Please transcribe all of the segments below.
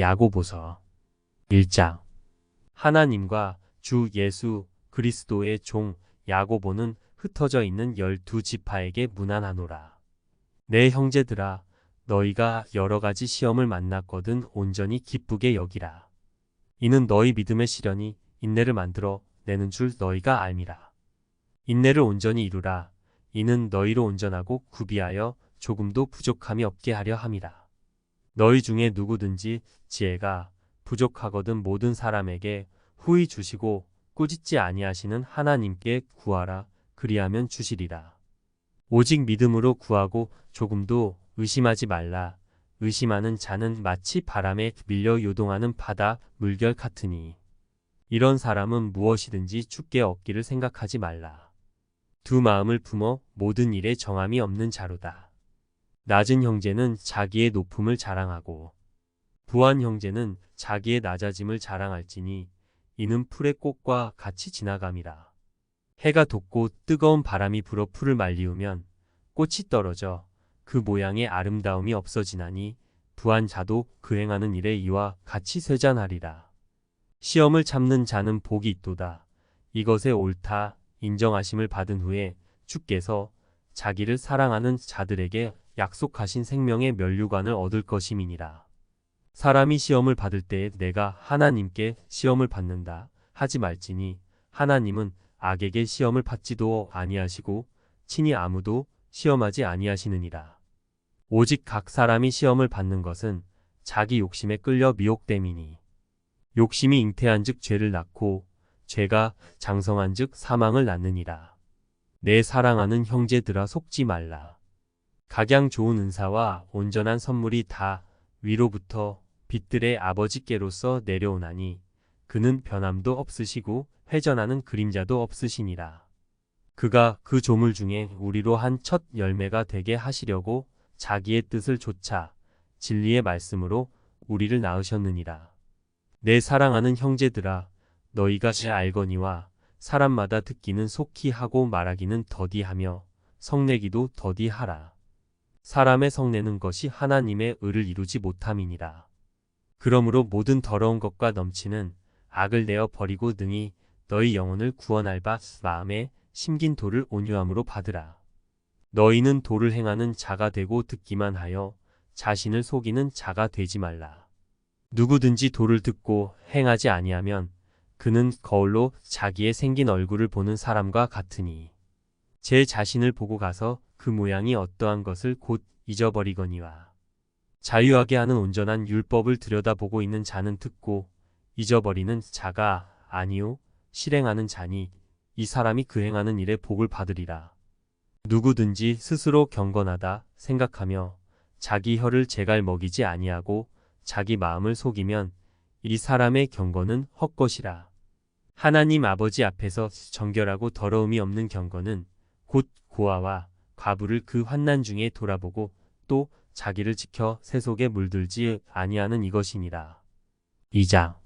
야고보서 1장. 하나님과 주 예수 그리스도의 종 야고보는 흩어져 있는 12지파에게 문안하노라. 내 형제들아, 너희가 여러 가지 시험을 만났거든 온전히 기쁘게 여기라. 이는 너희 믿음의 시련이 인내를 만들어 내는 줄 너희가 알미라. 인내를 온전히 이루라. 이는 너희로 온전하고 구비하여 조금도 부족함이 없게 하려 함이라. 너희 중에 누구든지 지혜가 부족하거든 모든 사람에게 후히 주시고 꾸짖지 아니하시는 하나님께 구하라. 그리하면 주시리라. 오직 믿음으로 구하고 조금도 의심하지 말라. 의심하는 자는 마치 바람에 밀려 요동하는 바다 물결 같으니 이런 사람은 무엇이든지 주께 얻기를 생각하지 말라. 두 마음을 품어 모든 일에 정함이 없는 자로다. 낮은 형제는 자기의 높음을 자랑하고 부한 형제는 자기의 낮아짐을 자랑할지니 이는 풀의 꽃과 같이 지나감이라. 해가 돋고 뜨거운 바람이 불어 풀을 말리우면 꽃이 떨어져 그 모양의 아름다움이 없어지나니 부한 자도 그 행하는 일에 이와 같이 쇠잔하리라. 시험을 참는 자는 복이 있도다. 이것에 옳다 인정하심을 받은 후에 주께서 자기를 사랑하는 자들에게 약속하신 생명의 면류관을 얻을 것임이니라. 사람이 시험을 받을 때에 내가 하나님께 시험을 받는다 하지 말지니 하나님은 악에게 시험을 받지도 아니하시고 친히 아무도 시험하지 아니하시느니라. 오직 각 사람이 시험을 받는 것은 자기 욕심에 끌려 미혹됨이니 욕심이 잉태한즉 죄를 낳고 죄가 장성한즉 사망을 낳느니라. 내 사랑하는 형제들아 속지 말라. 각양 좋은 은사와 온전한 선물이 다 위로부터 빛들의 아버지께로서 내려오나니 그는 변함도 없으시고 회전하는 그림자도 없으시니라. 그가 그 조물 중에 우리로 한 첫 열매가 되게 하시려고 자기의 뜻을 좇아 진리의 말씀으로 우리를 낳으셨느니라. 내 사랑하는 형제들아, 너희가 잘 알거니와 사람마다 듣기는 속히 하고 말하기는 더디하며 성내기도 더디하라. 사람의 성내는 것이 하나님의 의를 이루지 못함이니라. 그러므로 모든 더러운 것과 넘치는 악을 내어 버리고 능히 너희 영혼을 구원할 바 마음에 심긴 도를 온유함으로 받으라. 너희는 도를 행하는 자가 되고 듣기만 하여 자신을 속이는 자가 되지 말라. 누구든지 도를 듣고 행하지 아니하면 그는 거울로 자기의 생긴 얼굴을 보는 사람과 같으니 제 자신을 보고 가서 그 모양이 어떠한 것을 곧 잊어버리거니와 자유하게 하는 온전한 율법을 들여다보고 있는 자는 듣고 잊어버리는 자가 아니요 실행하는 자니 이 사람이 그 행하는 일에 복을 받으리라. 누구든지 스스로 경건하다 생각하며 자기 혀를 제갈 먹이지 아니하고 자기 마음을 속이면 이 사람의 경건은 헛것이라. 하나님 아버지 앞에서 정결하고 더러움이 없는 경건은 곧 고아와 과부를 그 환난 중에 돌아보고 또 자기를 지켜 새 속에 물들지 아니하는 이것이니라. 2장.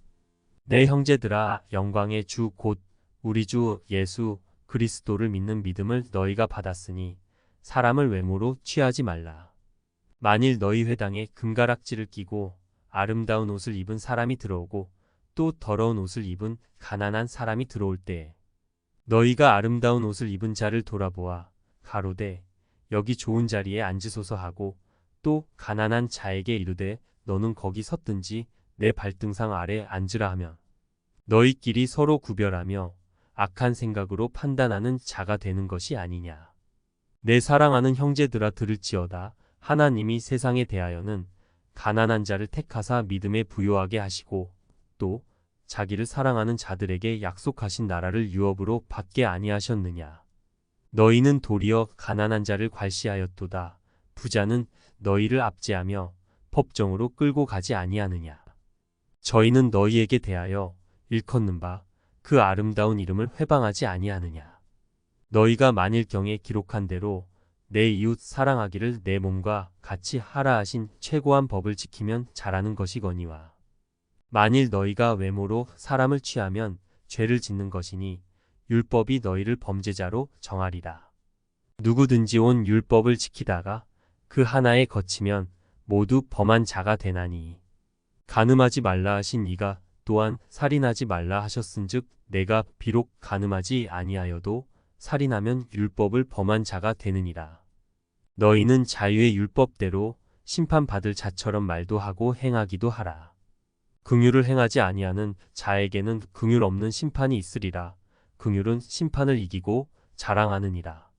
내 형제들아, 영광의 주 곧 우리 주 예수 그리스도를 믿는 믿음을 너희가 받았으니 사람을 외모로 취하지 말라. 만일 너희 회당에 금가락지를 끼고 아름다운 옷을 입은 사람이 들어오고 또 더러운 옷을 입은 가난한 사람이 들어올 때에 너희가 아름다운 옷을 입은 자를 돌아보아 가로되 여기 좋은 자리에 앉으소서 하고 또 가난한 자에게 이르되 너는 거기 섰든지 내 발등상 아래 앉으라 하면 너희끼리 서로 구별하며 악한 생각으로 판단하는 자가 되는 것이 아니냐. 내 사랑하는 형제들아 들을지어다. 하나님이 세상에 대하여는 가난한 자를 택하사 믿음에 부요하게 하시고 또 자기를 사랑하는 자들에게 약속하신 나라를 유업으로 받게 아니하셨느냐. 너희는 도리어 가난한 자를 괄시하였도다. 부자는 너희를 압제하며 법정으로 끌고 가지 아니하느냐. 저희는 너희에게 대하여 일컫는 바 그 아름다운 이름을 회방하지 아니하느냐. 너희가 만일경에 기록한 대로 내 이웃 사랑하기를 내 몸과 같이 하라 하신 최고한 법을 지키면 잘하는 것이거니와 만일 너희가 외모로 사람을 취하면 죄를 짓는 것이니 율법이 너희를 범죄자로 정하리라. 누구든지 온 율법을 지키다가 그 하나에 거치면 모두 범한 자가 되나니 간음하지 말라 하신 이가 또한 살인하지 말라 하셨은즉 내가 비록 간음하지 아니하여도 살인하면 율법을 범한 자가 되느니라. 너희는 자유의 율법대로 심판받을 자처럼 말도 하고 행하기도 하라. 긍휼을 행하지 아니하는 자에게는 긍휼 없는 심판이 있으리라. 긍휼은 심판을 이기고 자랑하느니라.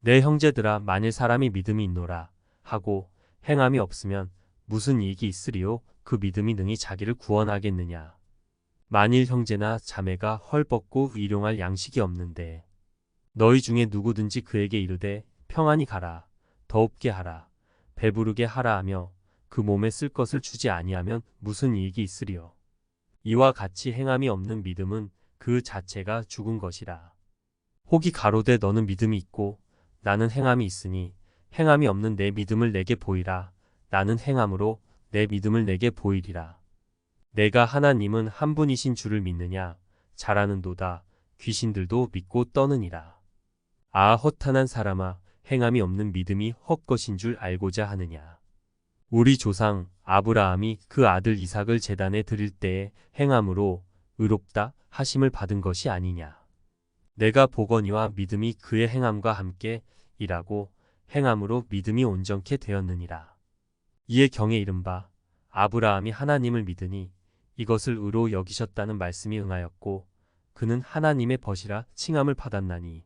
내 형제들아 만일 사람이 믿음이 있노라 하고 행함이 없으면 무슨 이익이 있으리요? 그 믿음이 능히 자기를 구원하겠느냐. 만일 형제나 자매가 헐벗고 일용할 양식이 없는데 너희 중에 누구든지 그에게 이르되 평안히 가라, 더웁게 하라, 배부르게 하라 하며 그 몸에 쓸 것을 주지 아니하면 무슨 이익이 있으리요. 이와 같이 행함이 없는 믿음은 그 자체가 죽은 것이라. 혹이 가로되 너는 믿음이 있고 나는 행함이 있으니 행함이 없는 내 믿음을 내게 보이라. 나는 행함으로 내 믿음을 내게 보이리라. 내가 하나님은 한 분이신 줄을 믿느냐? 잘하는도다. 귀신들도 믿고 떠느니라. 아 허탄한 사람아, 행함이 없는 믿음이 헛것인 줄 알고자 하느냐. 우리 조상 아브라함이 그 아들 이삭을 제단에 드릴 때에 행함으로 의롭다 하심을 받은 것이 아니냐. 내가 보거니와 믿음이 그의 행함과 함께 일하고 행함으로 믿음이 온전케 되었느니라. 이에 경에 이른바 아브라함이 하나님을 믿으니 이것을 의로 여기셨다는 말씀이 응하였고 그는 하나님의 벗이라 칭함을 받았나니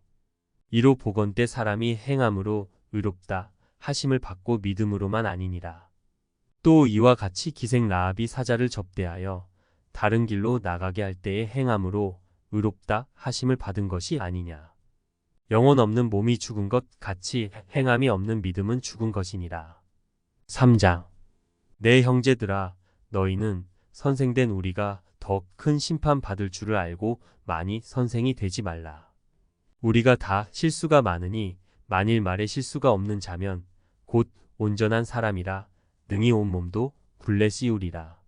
이로 보건대 사람이 행함으로 의롭다 하심을 받고 믿음으로만 아니니라. 또 이와 같이 기생 라합이 사자를 접대하여 다른 길로 나가게 할 때에 행함으로 의롭다 하심을 받은 것이 아니냐. 영혼 없는 몸이 죽은 것 같이 행함이 없는 믿음은 죽은 것이니라. 3장. 내 형제들아 너희는 선생된 우리가 더 큰 심판 받을 줄을 알고 많이 선생이 되지 말라. 우리가 다 실수가 많으니 만일 말에 실수가 없는 자면 곧 온전한 사람이라 능히 온 몸도 굴레 씌우리라.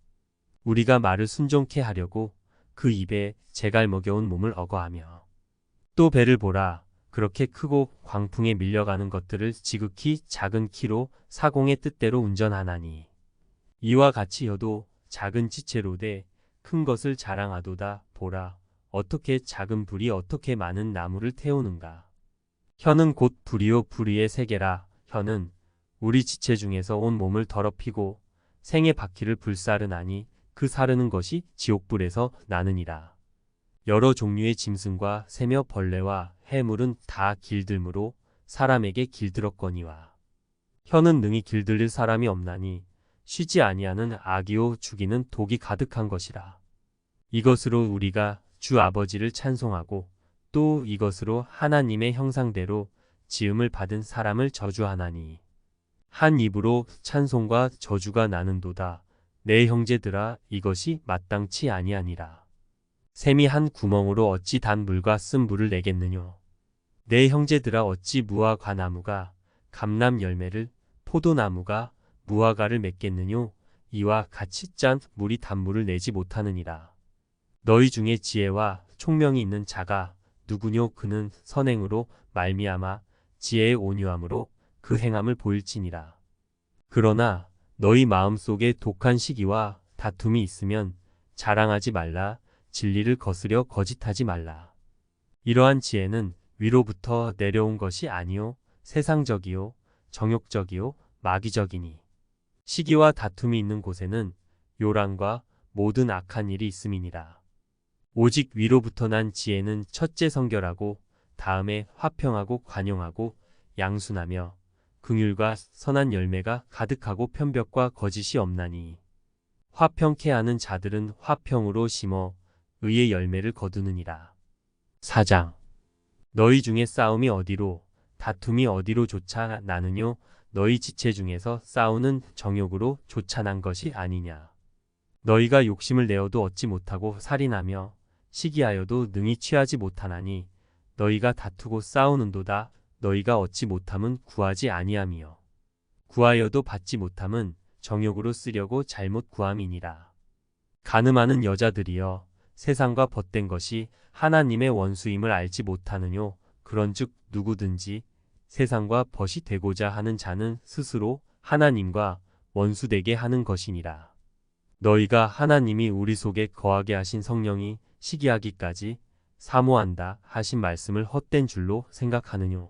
우리가 말을 순종케 하려고 그 입에 재갈 먹여온 몸을 억어하며 또 배를 보라. 그렇게 크고 광풍에 밀려가는 것들을 지극히 작은 키로 사공의 뜻대로 운전하나니 이와 같이 혀도 작은 지체로되 큰 것을 자랑하도다. 보라, 어떻게 작은 불이 어떻게 많은 나무를 태우는가. 혀는 곧 불이요 불의의 세계라. 혀는 우리 지체 중에서 온 몸을 더럽히고 생의 바퀴를 불사르나니 그 사르는 것이 지옥불에서 나느니라. 여러 종류의 짐승과 새며 벌레와 해물은 다 길들므로 사람에게 길들었거니와 혀는 능히 길들일 사람이 없나니 쉬지 아니하는 악이요 죽이는 독이 가득한 것이라. 이것으로 우리가 주 아버지를 찬송하고 또 이것으로 하나님의 형상대로 지음을 받은 사람을 저주하나니 한 입으로 찬송과 저주가 나는도다. 내 형제들아 이것이 마땅치 아니하니라. 샘이 한 구멍으로 어찌 단 물과 쓴 물을 내겠느뇨. 내 형제들아 어찌 무화과나무가 감람 열매를 포도나무가 무화과를 맺겠느뇨. 이와 같이 짠 물이 단물을 내지 못하느니라. 너희 중에 지혜와 총명이 있는 자가 누구뇨. 그는 선행으로 말미암아 지혜의 온유함으로 그 행함을 보일지니라. 그러나 너희 마음속에 독한 시기와 다툼이 있으면 자랑하지 말라. 진리를 거스려 거짓하지 말라. 이러한 지혜는 위로부터 내려온 것이 아니요 세상적이요 정욕적이요 마귀적이니 시기와 다툼이 있는 곳에는 요란과 모든 악한 일이 있음이니라. 오직 위로부터 난 지혜는 첫째 성결하고 다음에 화평하고 관용하고 양순하며 긍휼과 선한 열매가 가득하고 편벽과 거짓이 없나니 화평케 하는 자들은 화평으로 심어 의의 열매를 거두느니라. 4장. 너희 중에 싸움이 어디로 다툼이 어디로 조차 나느뇨. 너희 지체 중에서 싸우는 정욕으로 조차 난 것이 아니냐. 너희가 욕심을 내어도 얻지 못하고 살인하며 시기하여도 능히 취하지 못하나니 너희가 다투고 싸우는도다. 너희가 얻지 못함은 구하지 아니함이요 구하여도 받지 못함은 정욕으로 쓰려고 잘못 구함이니라. 간음하는 여자들이여 세상과 벗된 것이 하나님의 원수임을 알지 못하느뇨. 그런즉 누구든지 세상과 벗이 되고자 하는 자는 스스로 하나님과 원수되게 하는 것이니라. 너희가 하나님이 우리 속에 거하게 하신 성령이 시기하기까지 사모한다 하신 말씀을 헛된 줄로 생각하느뇨.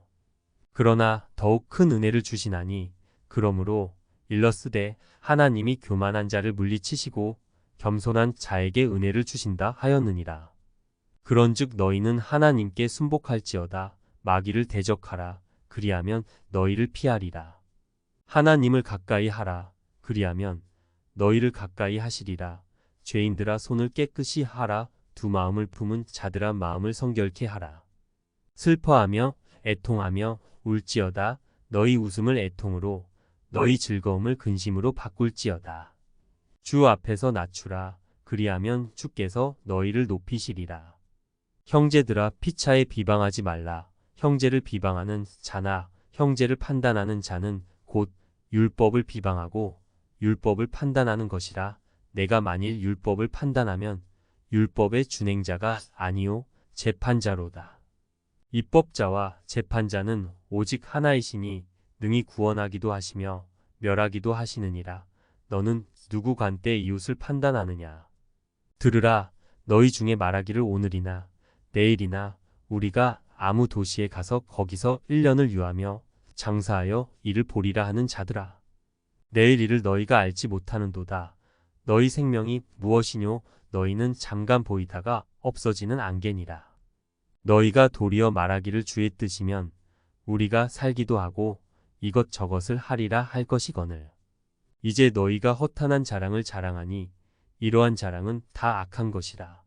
그러나 더욱 큰 은혜를 주시나니 그러므로 일러스되 하나님이 교만한 자를 물리치시고 겸손한 자에게 은혜를 주신다 하였느니라. 그런즉 너희는 하나님께 순복할지어다. 마귀를 대적하라. 그리하면 너희를 피하리라. 하나님을 가까이 하라. 그리하면 너희를 가까이 하시리라. 죄인들아 손을 깨끗이 하라. 두 마음을 품은 자들아 마음을 성결케 하라. 슬퍼하며 애통하며 울지어다. 너희 웃음을 애통으로 너희 즐거움을 근심으로 바꿀지어다. 주 앞에서 낮추라. 그리하면 주께서 너희를 높이시리라. 형제들아 피차에 비방하지 말라. 형제를 비방하는 자나 형제를 판단하는 자는 곧 율법을 비방하고 율법을 판단하는 것이라. 내가 만일 율법을 판단하면 율법의 준행자가 아니요 재판자로다. 입법자와 재판자는 오직 하나이시니 능히 구원하기도 하시며 멸하기도 하시느니라. 너는 누구 관대 이웃을 판단하느냐. 들으라. 너희 중에 말하기를 오늘이나 내일이나 우리가 아무 도시에 가서 거기서 1년을 유하며 장사하여 이를 보리라 하는 자들아. 내일 일을 너희가 알지 못하는도다. 너희 생명이 무엇이뇨. 너희는 잠깐 보이다가 없어지는 안개니라. 너희가 도리어 말하기를 주의 뜻이면 우리가 살기도 하고 이것저것을 하리라 할 것이거늘. 이제 너희가 허탄한 자랑을 자랑하니 이러한 자랑은 다 악한 것이라.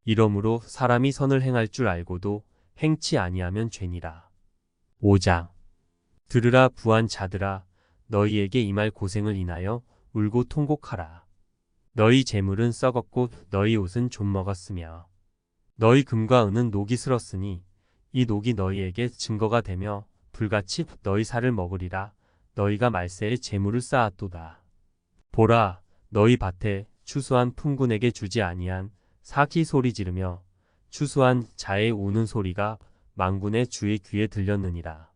이러므로 사람이 선을 행할 줄 알고도 행치 아니하면 죄니라. 5장. 들으라 부한 자들아. 너희에게 임할 고생을 인하여 울고 통곡하라. 너희 재물은 썩었고 너희 옷은 좀 먹었으며 너희 금과 은은 녹이 슬었으니 이 녹이 너희에게 증거가 되며 불같이 너희 살을 먹으리라. 너희가 말세에 재물을 쌓았도다. 보라, 너희 밭에 추수한 품꾼에게 주지 아니한 사기 소리 지르며 추수한 자의 우는 소리가 만군의 주의 귀에 들렸느니라.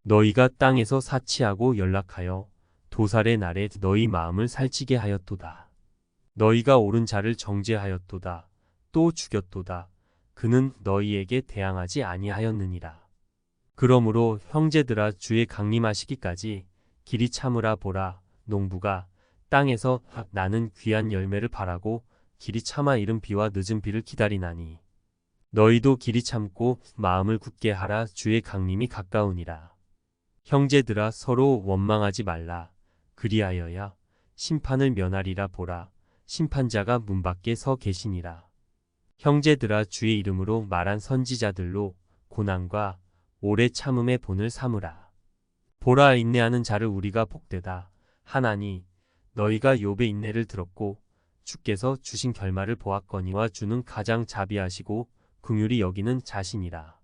너희가 땅에서 사치하고 연락하여 도살의 날에 너희 마음을 살찌게 하였도다. 너희가 옳은 자를 정죄하였도다. 또 죽였도다. 그는 너희에게 대항하지 아니하였느니라. 그러므로 형제들아 주의 강림하시기까지 길이 참으라. 보라, 농부가 땅에서 나는 귀한 열매를 바라고 길이 참아 이른 비와 늦은 비를 기다리나니 너희도 길이 참고 마음을 굳게 하라. 주의 강림이 가까우니라. 형제들아 서로 원망하지 말라. 그리하여야 심판을 면하리라. 보라, 심판자가 문 밖에 서 계시니라. 형제들아 주의 이름으로 말한 선지자들로 고난과 오래 참음의 본을 삼으라. 보라, 인내하는 자를 우리가 복되다 하나니 너희가 욥의 인내를 들었고 주께서 주신 결말을 보았거니와 주는 가장 자비하시고 긍휼히 여기는 자신이라.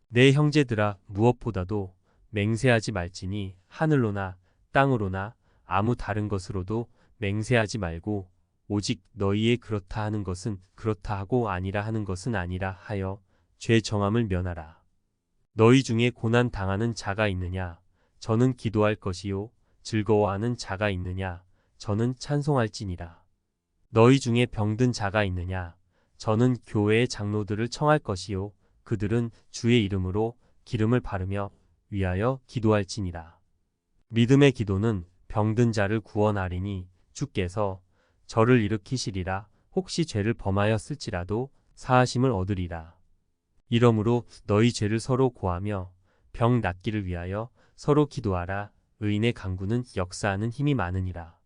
내 형제들아 무엇보다도 맹세하지 말지니 하늘로나 땅으로나 아무 다른 것으로도 맹세하지 말고 오직 너희의 그렇다 하는 것은 그렇다 하고 아니라 하는 것은 아니라 하여 죄 정함을 면하라. 너희 중에 고난 당하는 자가 있느냐. 저는 기도할 것이요. 즐거워하는 자가 있느냐. 저는 찬송할지니라. 너희 중에 병든 자가 있느냐. 저는 교회의 장로들을 청할 것이요. 그들은 주의 이름으로 기름을 바르며 위하여 기도할지니라. 믿음의 기도는 병든 자를 구원하리니 주께서 저를 일으키시리라. 혹시 죄를 범하였을지라도 사하심을 얻으리라. 이러므로 너희 죄를 서로 고하며 병 낫기를 위하여 서로 기도하라. 의인의 간구는 역사하는 힘이 많으니라.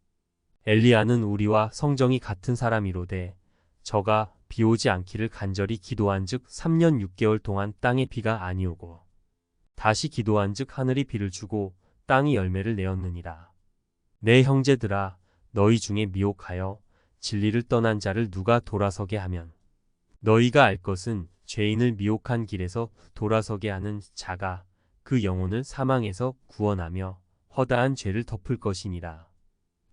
엘리야는 우리와 성정이 같은 사람이로되 저가 비 오지 않기를 간절히 기도한즉 3년 6개월 동안 땅에 비가 아니오고 다시 기도한즉 하늘이 비를 주고 땅이 열매를 내었느니라. 내 형제들아 너희 중에 미혹하여 진리를 떠난 자를 누가 돌아서게 하면 너희가 알 것은 죄인을 미혹한 길에서 돌아서게 하는 자가 그 영혼을 사망에서 구원하며 허다한 죄를 덮을 것이니라.